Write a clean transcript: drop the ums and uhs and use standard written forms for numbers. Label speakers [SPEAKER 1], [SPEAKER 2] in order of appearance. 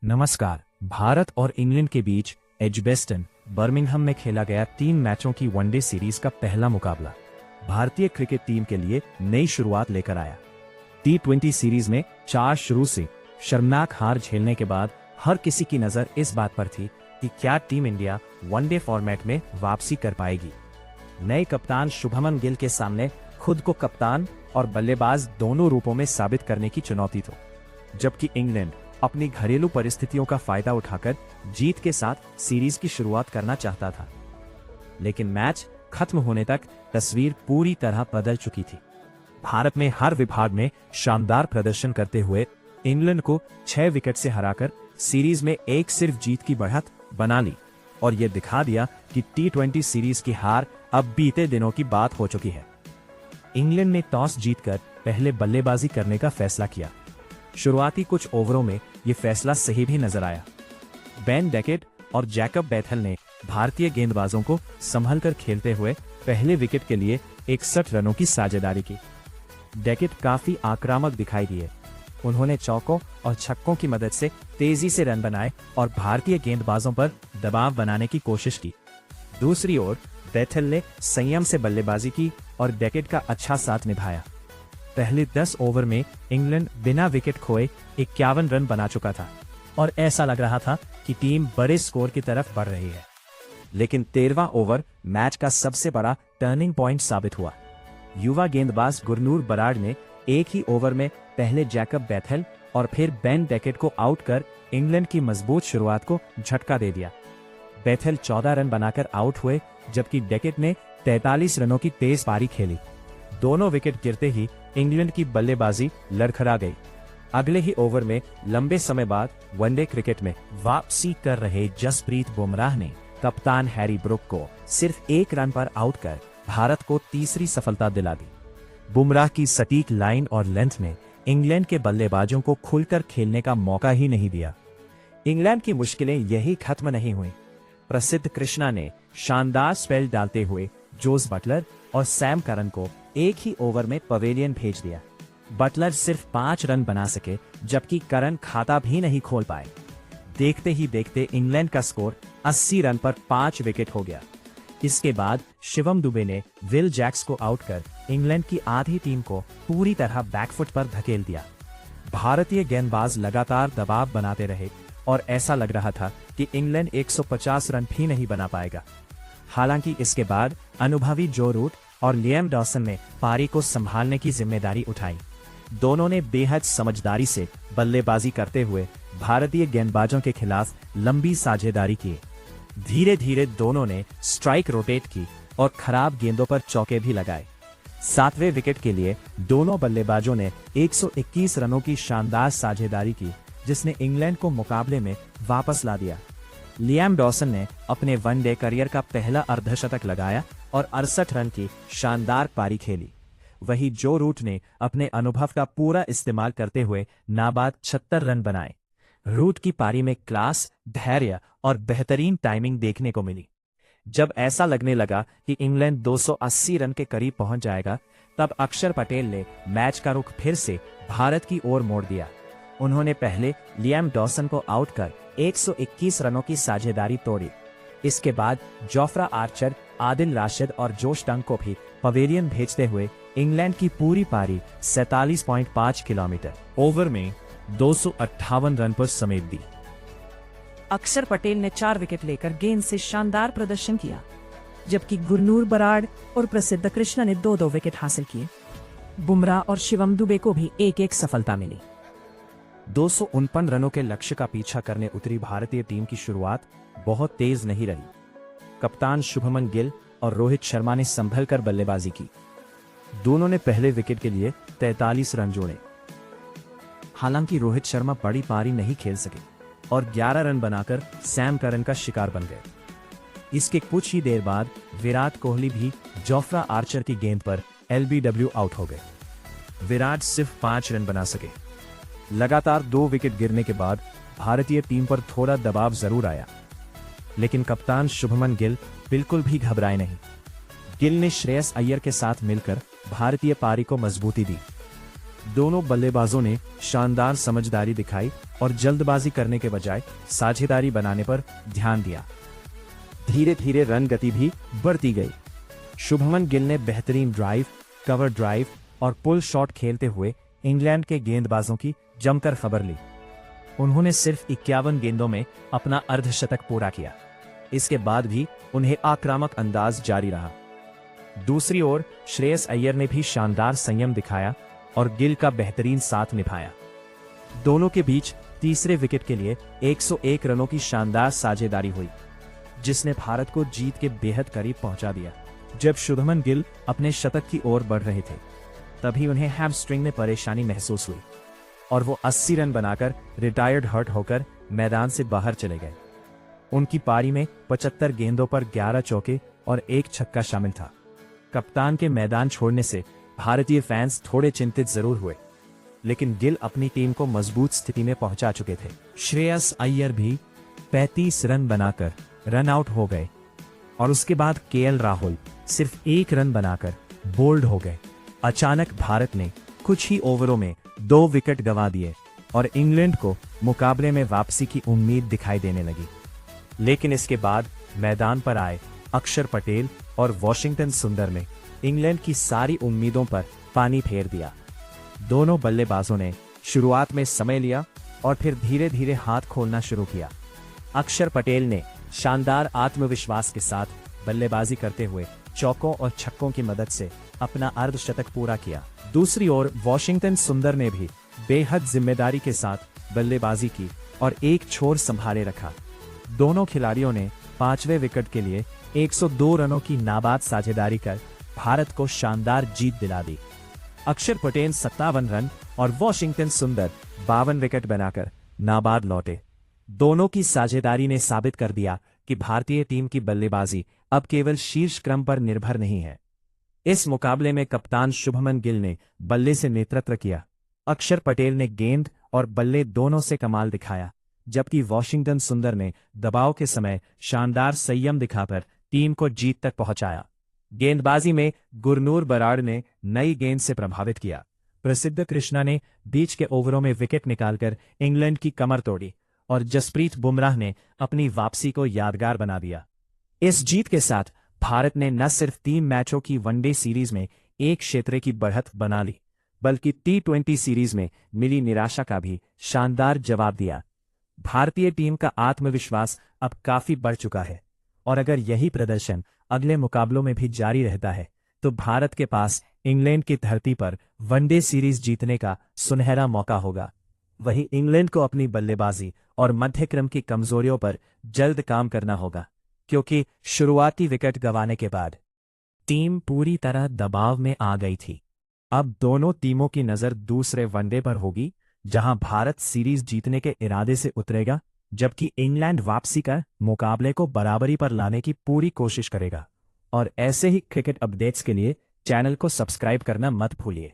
[SPEAKER 1] नमस्कार। भारत और इंग्लैंड के बीच एजबेस्टन बर्मिंघम में खेला गया 3 मैचों की वनडे सीरीज का पहला मुकाबला भारतीय क्रिकेट टीम के लिए नई शुरुआत लेकर आया। T20 सीरीज में 4 शुरू से शर्मनाक हार झेलने के बाद हर किसी की नजर इस बात पर थी कि क्या टीम इंडिया वनडे फॉर्मेट में वापसी कर पाएगी। नए कप्तान शुभमन गिल के सामने खुद को कप्तान और बल्लेबाज दोनों रूपों में साबित करने की चुनौती थी, जबकि इंग्लैंड अपनी घरेलू परिस्थितियों का फायदा उठाकर जीत के साथ सीरीज की शुरुआत करना चाहता था। लेकिन मैच खत्म होने तक तस्वीर पूरी तरह बदल चुकी थी। भारत में हर विभाग में शानदार प्रदर्शन करते हुए इंग्लैंड को 6 विकेट से हराकर सीरीज में एक सिर्फ जीत की बढ़त बना ली और यह दिखा दिया कि T20 सीरीज की हार अब बीते दिनों की बात हो चुकी है। इंग्लैंड ने टॉस जीतकर पहले बल्लेबाजी करने का फैसला किया। शुरुआती कुछ ओवरों में यह फैसला सही भी नजर आया। बेन डेकेट और जैकब बैथेल ने भारतीय गेंदबाजों को संभलकर खेलते हुए पहले विकेट के लिए 61 रनों की साझेदारी की। डेकेट काफी आक्रामक दिखाई दिए। उन्होंने चौकों और छक्कों की मदद से तेजी से रन बनाए और भारतीय गेंदबाजों पर दबाव बनाने की कोशिश की। दूसरी ओर बैथेल ने संयम से बल्लेबाजी की और डेकेट का अच्छा साथ निभाया। पहले 10 ओवर में इंग्लैंड बिना विकेट खोए 51 रन बना चुका था और ऐसा लग रहा था कि टीम बड़े स्कोर की तरफ बढ़ रही है। लेकिन 13वां ओवर मैच का सबसे बड़ा टर्निंग पॉइंट साबित हुआ। युवा गेंदबाज गुरनूर बराड़ ने एक ही ओवर में पहले जैकब बैथेल और फिर बेन डेकेट को आउट कर इंग्लैंड की मजबूत शुरुआत को झटका दे दिया। बैथेल 14 रन बनाकर आउट हुए, जबकि डेकेट ने 43 रनों की तेज पारी खेली। दोनों विकेट गिरते ही इंग्लैंड की बल्लेबाजी लड़खड़ा गई। अगले ही ओवर में लंबे समय बाद वनडे क्रिकेट में वापसी कर रहे जसप्रीत बुमराह ने कप्तान हैरी ब्रूक को सिर्फ 1 रन पर आउट कर भारत को तीसरी सफलता दिला दी। बुमराह की सटीक लाइन और लेंथ ने इंग्लैंड के बल्लेबाजों को खुलकर खेलने का मौका ही नहीं दिया। इंग्लैंड की मुश्किलें यही खत्म नहीं हुई। प्रसिद्ध कृष्णा ने शानदार स्पेल डालते हुए जोस बटलर और सैम करन को एक ही ओवर में पवेलियन भेज दिया। बटलर सिर्फ 5 रन बना सके, जबकि करन खाता भी नहीं खोल पाए। देखते ही देखते इंग्लैंड का स्कोर 80 रन पर 5 विकेट हो गया। इसके बाद शिवम दुबे ने विल जैक्स को आउट कर इंग्लैंड की आधी टीम को पूरी तरह बैकफुट पर धकेल दिया। भारतीय गेंदबाज लगातार दबाव बनाते रहे और ऐसा लग रहा था कि इंग्लैंड 150 रन भी नहीं बना पाएगा। हालांकि इसके बाद अनुभवी जो रूट और लियाम डॉसन ने पारी को संभालने की जिम्मेदारी उठाई। दोनों ने बेहद समझदारी से बल्लेबाजी करते हुए भारतीय गेंदबाजों के खिलाफ लंबी साझेदारी की। धीरे धीरे दोनों ने स्ट्राइक रोटेट की और खराब गेंदों पर चौके भी लगाए। 7वें विकेट के लिए दोनों बल्लेबाजों ने 121 रनों की शानदार साझेदारी की, जिसने इंग्लैंड को मुकाबले में वापस ला दिया। लियाम डॉसन ने अपने वनडे करियर का पहला अर्धशतक लगाया और 68 रन की शानदार पारी खेली। वहीं जो रूट ने अपने अनुभव का पूरा इस्तेमाल करते हुए नाबाद 76 रन बनाए। रूट की पारी में क्लास, धैर्य और बेहतरीन टाइमिंग देखने को मिली। जब ऐसा लगने लगा कि इंग्लैंड 280 रन के करीब पहुंच जाएगा, तब अक्षर पटेल ने मैच का रुख फिर से भारत की ओर मोड़ दिया। उन्होंने पहले लियाम डॉसन को आउट कर 121 रनों की साझेदारी तोड़ी। इसके बाद जोफ्रा आर्चर, आदिल राशिद और जोश टंग को भी पवेलियन भेजते हुए इंग्लैंड की पूरी पारी 47.5 किलोमीटर ओवर में 258 रन पर समेट दी।
[SPEAKER 2] अक्षर पटेल ने 4 विकेट लेकर गेंद से शानदार प्रदर्शन किया, जबकि गुरनूर बराड़ और प्रसिद्ध कृष्णा ने 2-2 विकेट हासिल किए। बुमराह और शिवम दुबे को भी एक सफलता मिली।
[SPEAKER 1] 249 रनों के लक्ष्य का पीछा करने उतरी भारतीय टीम की शुरुआत बहुत तेज नहीं रही। कप्तान शुभमन गिल और रोहित शर्मा ने संभल कर बल्लेबाजी की। दोनों ने पहले विकेट के लिए 43 रन जोड़े। हालांकि रोहित शर्मा बड़ी पारी नहीं खेल सके और 11 रन बनाकर सैम करन का शिकार बन गए। इसके कुछ ही देर बाद विराट कोहली भी जोफ्रा आर्चर की गेंद पर LBW आउट हो गए। विराट सिर्फ 5 रन बना सके। लगातार 2 विकेट गिरने के बाद भारतीय टीम पर थोड़ा दबाव जरूर आया, लेकिन कप्तान शुभमन गिल बिल्कुल भी घबराए नहीं। गिल ने श्रेयस अय्यर के साथ मिलकर भारतीय पारी को मजबूती दी। दोनों बल्लेबाजों ने शानदार समझदारी दिखाई और जल्दबाजी करने के बजाय साझेदारी बनाने पर ध्यान दिया। धीरे धीरे रन गति भी बढ़ती गई। शुभमन गिल ने बेहतरीन ड्राइव, कवर ड्राइव और पुल शॉट खेलते हुए इंग्लैंड के गेंदबाजों की जमकर खबर ली। उन्होंने सिर्फ 51 गेंदों में अपना अर्धशतक पूरा किया। इसके बाद भी उन्हें आक्रामक अंदाज जारी रहा। दूसरी ओर श्रेयस अय्यर ने भी शानदार संयम दिखाया और गिल का बेहतरीन साथ निभाया। दोनों के बीच तीसरे विकेट के लिए 101 रनों की शानदार साझेदारी हुई, जिसने भारत को जीत के बेहद करीब पहुंचा दिया। जब शुभमन गिल अपने शतक की ओर बढ़ रहे थे, तभी उन्हें हैमस्ट्रिंग में परेशानी महसूस हुई और वो 80 रन बनाकर रिटायर्ड हर्ट होकर मैदान से बाहर चले गए। उनकी पारी में 75 गेंदों पर 11 चौके और 1 छक्का शामिल था। कप्तान के मैदान छोड़ने से भारतीय फैंस थोड़े चिंतित जरूर हुए, लेकिन गिल अपनी टीम को मजबूत स्थिति में पहुंचा चुके थे। श्रेयस अय्यर भी 35 रन बनाकर रन आउट हो गए और उसके बाद केएल राहुल सिर्फ 1 रन बनाकर बोल्ड हो गए। अचानक भारत ने कुछ ही ओवरों में 2 विकेट गंवा दिए और इंग्लैंड को मुकाबले में वापसी की उम्मीद दिखाई देने लगी। लेकिन इसके बाद मैदान पर आए अक्षर पटेल और वॉशिंगटन सुंदर ने इंग्लैंड की सारी उम्मीदों पर पानी फेर दिया। दोनों बल्लेबाजों ने शुरुआत में समय लिया और फिर धीरे धीरे हाथ खोलना शुरू किया। अक्षर पटेल ने शानदार आत्मविश्वास के साथ बल्लेबाजी करते हुए चौकों और छक्कों की मदद से अपना अर्धशतक पूरा किया। दूसरी ओर वॉशिंगटन सुंदर ने भी बेहद जिम्मेदारी के साथ बल्लेबाजी की और एक छोर संभाले रखा। दोनों खिलाड़ियों ने 5वें विकेट के लिए 102 रनों की नाबाद साझेदारी कर भारत को शानदार जीत दिला दी। अक्षर पटेल 57 रन और वॉशिंगटन सुंदर 52 विकेट बनाकर नाबाद लौटे। दोनों की साझेदारी ने साबित कर दिया कि भारतीय टीम की बल्लेबाजी अब केवल शीर्ष क्रम पर निर्भर नहीं है। इस मुकाबले में कप्तान शुभमन गिल ने बल्ले से नेतृत्व किया। अक्षर पटेल ने गेंद और बल्ले दोनों से कमाल दिखाया, जबकि वॉशिंगटन सुंदर ने दबाव के समय शानदार संयम दिखाकर टीम को जीत तक पहुंचाया। गेंदबाजी में गुरनूर बराड़ ने नई गेंद से प्रभावित किया। प्रसिद्ध कृष्णा ने बीच के ओवरों में विकेट निकालकर इंग्लैंड की कमर तोड़ी और जसप्रीत बुमराह ने अपनी वापसी को यादगार बना दिया। इस जीत के साथ भारत ने न सिर्फ 3 मैचों की वनडे सीरीज में एक क्षेत्र की बढ़त बना ली, बल्कि T20 सीरीज में मिली निराशा का भी शानदार जवाब दिया। भारतीय टीम का आत्मविश्वास अब काफी बढ़ चुका है और अगर यही प्रदर्शन अगले मुकाबलों में भी जारी रहता है, तो भारत के पास इंग्लैंड की धरती पर वनडे सीरीज जीतने का सुनहरा मौका होगा। वहीं इंग्लैंड को अपनी बल्लेबाजी और मध्यक्रम की कमजोरियों पर जल्द काम करना होगा, क्योंकि शुरुआती विकेट गंवाने के बाद टीम पूरी तरह दबाव में आ गई थी। अब दोनों टीमों की नजर दूसरे वनडे पर होगी, जहां भारत सीरीज जीतने के इरादे से उतरेगा, जबकि इंग्लैंड वापसी कर मुकाबले को बराबरी पर लाने की पूरी कोशिश करेगा। और ऐसे ही क्रिकेट अपडेट्स के लिए चैनल को सब्सक्राइब करना मत भूलिए।